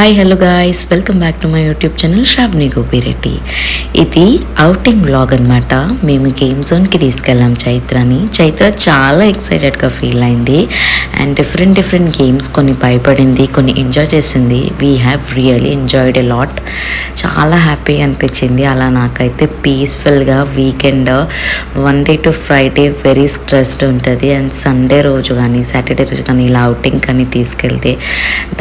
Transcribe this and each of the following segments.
Hi hello guys, welcome back to my YouTube channel Sravani Gopireddy. ఇది outing vlog అనమాట. మేము game జోన్కి తీసుకెళ్ళాం చైత్ర చాలా ఎక్సైటెడ్గా ఫీల్ అయింది అండ్ డిఫరెంట్ గేమ్స్ కొన్ని భయపడింది, కొన్ని ఎంజాయ్ చేసింది. We have really enjoyed a lot. చాలా హ్యాపీగా అనిపించింది. అలా నాకైతే పీస్ఫుల్గా weekend Monday to Friday very stressed ఉంటుంది అండ్ సండే రోజు కానీ సాటర్డే రోజు కానీ ఇలా అవుటింగ్ కానీ తీసుకెళ్తే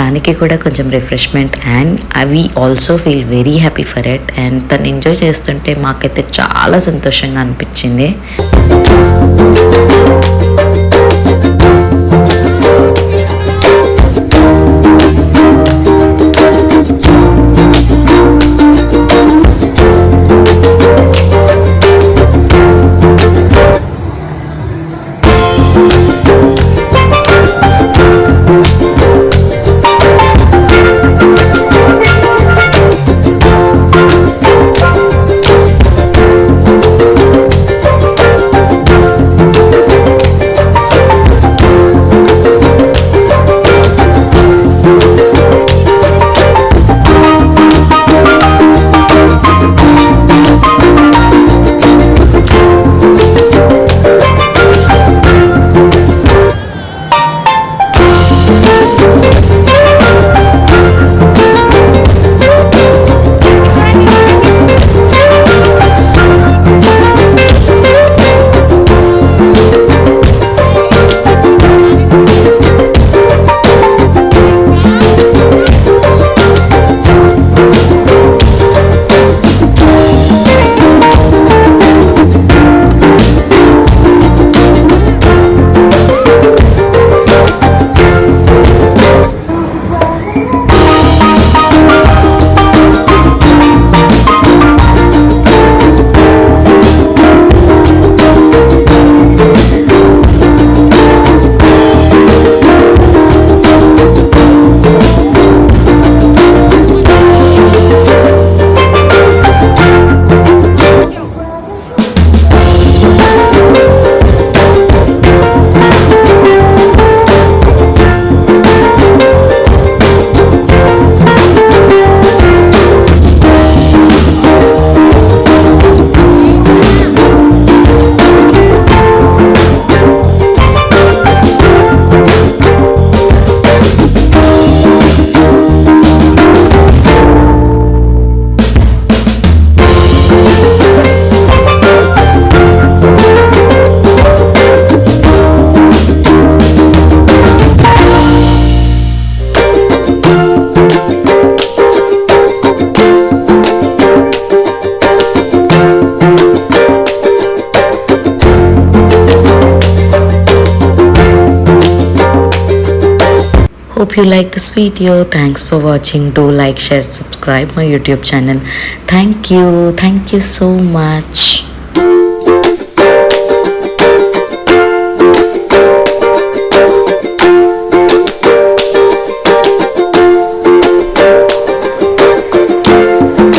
దానికి కూడా కొంచెం రిఫ్రెష్మెంట్ అండ్ అవి also feel very happy for it. And తను ఎంజాయ్ చేస్తుంటే మాకైతే చాలా సంతోషంగా అనిపించింది. Hope you like this video. Thanks for watching. Do like, share, subscribe my YouTube channel. Thank you so much.